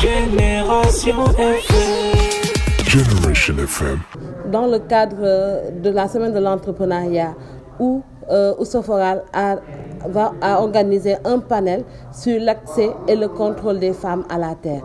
Génération FM. Generation FM. Dans le cadre de la semaine de l'entrepreneuriat, où Soforal a organisé un panel sur l'accès et le contrôle des femmes à la terre.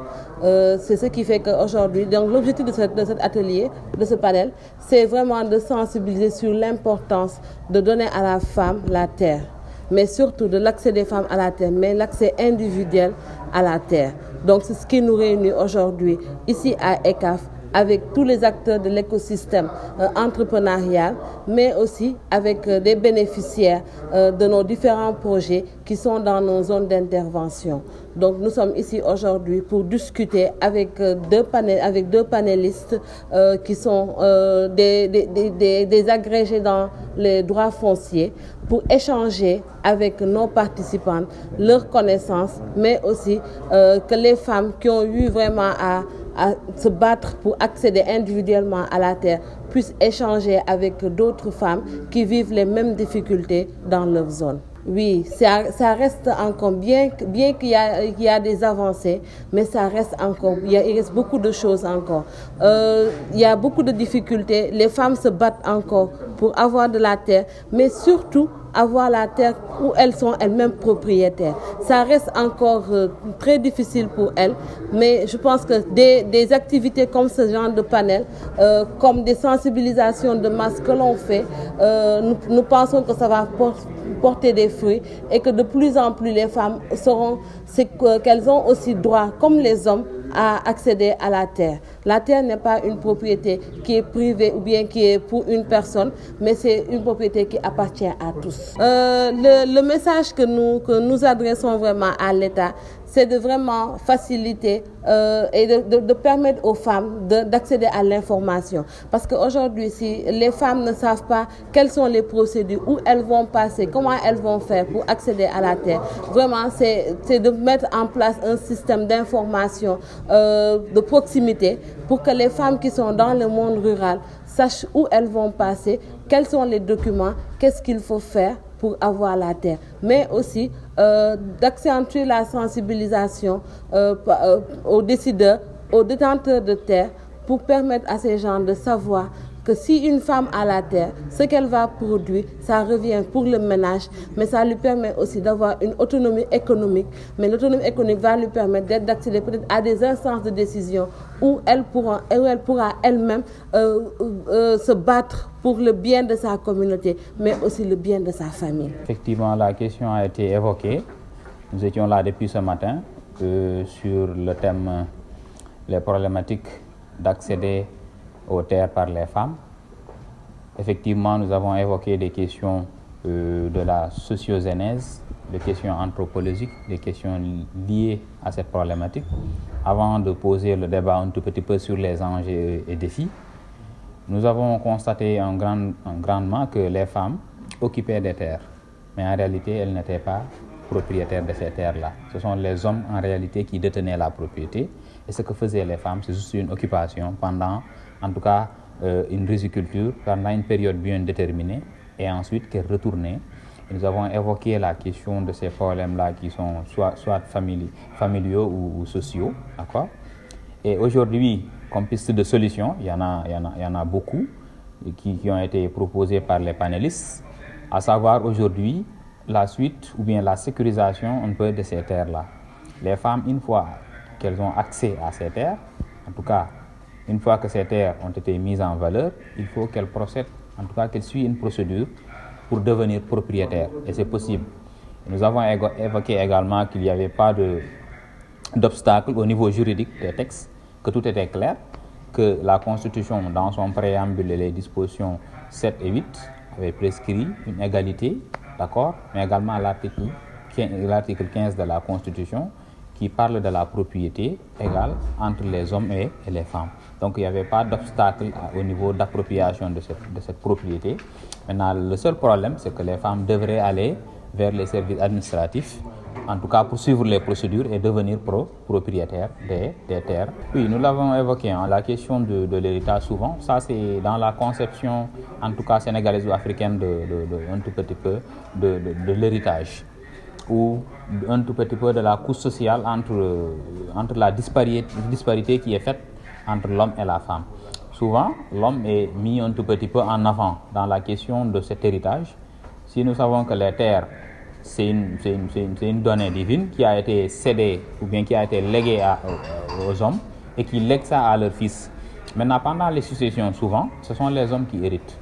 C'est ce qui fait qu'aujourd'hui, donc l'objectif de cet atelier, de ce panel, c'est vraiment de sensibiliser sur l'importance de donner à la femme la terre, mais surtout de l'accès des femmes à la terre, mais l'accès individuel à la terre. Donc c'est ce qui nous réunit aujourd'hui ici à ECAF, avec tous les acteurs de l'écosystème entrepreneurial, mais aussi avec des bénéficiaires de nos différents projets qui sont dans nos zones d'intervention. Donc nous sommes ici aujourd'hui pour discuter avec deux panélistes qui sont des agrégés dans les droits fonciers, pour échanger avec nos participantes leurs connaissances, mais aussi que les femmes qui ont eu vraiment à se battre pour accéder individuellement à la terre puissent échanger avec d'autres femmes qui vivent les mêmes difficultés dans leur zone. Oui, ça reste encore, bien qu'il y a des avancées, mais ça reste encore, il reste beaucoup de choses encore. Il y a beaucoup de difficultés, les femmes se battent encore pour avoir de la terre, mais surtout avoir la terre où elles sont elles-mêmes propriétaires. Ça reste encore très difficile pour elles, mais je pense que des activités comme ce genre de panel, comme des sensibilisations de masse que l'on fait, nous pensons que ça va porter des fruits et que de plus en plus les femmes sauront qu'elles ont aussi droit, comme les hommes, à accéder à la terre. La terre n'est pas une propriété qui est privée ou bien qui est pour une personne, mais c'est une propriété qui appartient à tous. Le message que nous adressons vraiment à l'État, c'est de vraiment faciliter et de permettre aux femmes d'accéder à l'information. Parce qu'aujourd'hui, si les femmes ne savent pas quelles sont les procédures, où elles vont passer, comment elles vont faire pour accéder à la terre, vraiment c'est de mettre en place un système d'information de proximité pour que les femmes qui sont dans le monde rural sachent où elles vont passer, quels sont les documents, qu'est-ce qu'il faut faire pour avoir la terre, mais aussi d'accentuer la sensibilisation aux décideurs, aux détenteurs de terre, pour permettre à ces gens de savoir que si une femme a la terre, ce qu'elle va produire, ça revient pour le ménage, mais ça lui permet aussi d'avoir une autonomie économique. Mais l'autonomie économique va lui permettre d'accéder peut-être à des instances de décision où elle pourra elle-même se battre pour le bien de sa communauté, mais aussi le bien de sa famille. Effectivement, la question a été évoquée. Nous étions là depuis ce matin sur le thème les problématiques d'accéder aux terres par les femmes. Effectivement, nous avons évoqué des questions de la sociogénèse, des questions anthropologiques, des questions liées à cette problématique, avant de poser le débat un tout petit peu sur les enjeux et défis. Nous avons constaté grandement que les femmes occupaient des terres, mais en réalité, elles n'étaient pas propriétaires de ces terres-là. Ce sont les hommes, en réalité, qui détenaient la propriété. Et ce que faisaient les femmes, c'est juste une occupation pendant, en tout cas, une riziculture, pendant une période bien déterminée, et ensuite qu'elles retournaient. Et nous avons évoqué la question de ces problèmes-là qui sont soit familiaux ou sociaux, d'accord? Et aujourd'hui, comme piste de solution, il y en a beaucoup qui ont été proposées par les panélistes, à savoir aujourd'hui la suite ou bien la sécurisation un peu de ces terres-là. Les femmes, une fois qu'elles ont accès à ces terres, en tout cas, une fois que ces terres ont été mises en valeur, il faut qu'elles procèdent, en tout cas qu'elles suivent une procédure pour devenir propriétaires. Et c'est possible. Nous avons évoqué également qu'il n'y avait pas d'obstacle au niveau juridique des textes, que tout était clair, que la Constitution, dans son préambule et les dispositions 7 et 8, avait prescrit une égalité, d'accord, mais également l'article 15 de la Constitution qui parle de la propriété égale entre les hommes et les femmes. Donc il n'y avait pas d'obstacle au niveau d'appropriation de cette propriété. Maintenant, le seul problème, c'est que les femmes devraient aller vers les services administratifs, en tout cas pour suivre les procédures et devenir propriétaires des terres. Oui, nous l'avons évoqué, la question de l'héritage souvent, ça c'est dans la conception, en tout cas sénégalaise ou africaine, un tout petit peu de l'héritage. ou un tout petit peu de la couche sociale entre la disparité qui est faite entre l'homme et la femme. Souvent, l'homme est mis un tout petit peu en avant dans la question de cet héritage. Si nous savons que les terres, c'est une donnée divine qui a été cédée ou bien qui a été léguée aux hommes et qui lèguent ça à leurs fils. Maintenant, pendant les successions, souvent, ce sont les hommes qui héritent.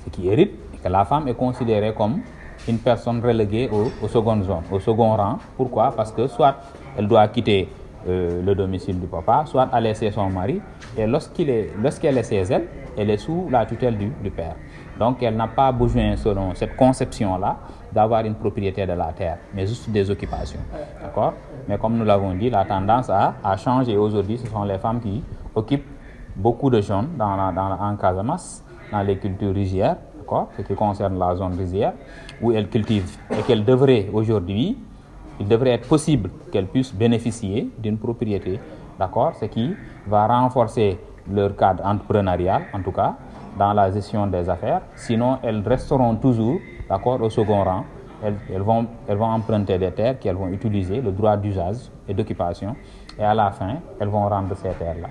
Ce qui hérite, et que la femme est considérée comme une personne reléguée au second rang. Pourquoi? Parce que soit elle doit quitter le domicile du papa, soit aller chez son mari, et lorsqu'elle est chez elle, elle est sous la tutelle du père. Donc elle n'a pas besoin, selon cette conception-là, d'avoir une propriété de la terre, mais juste des occupations. D'accord? Mais comme nous l'avons dit, la tendance a changé. Aujourd'hui, ce sont les femmes qui occupent beaucoup de zones en Casamance, dans les cultures rizières, d'accord, ce qui concerne la zone rizière, où elles cultivent et qu'elles devraient aujourd'hui, il devrait être possible qu'elles puissent bénéficier d'une propriété, d'accord, ce qui va renforcer leur cadre entrepreneurial, en tout cas, dans la gestion des affaires. Sinon, elles resteront toujours, d'accord, au second rang. Elles vont emprunter des terres qu'elles vont utiliser, le droit d'usage et d'occupation, et à la fin, elles vont rendre ces terres-là.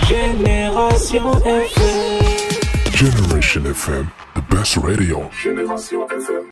Génération FM. Generation FM, the best radio. Génération FM.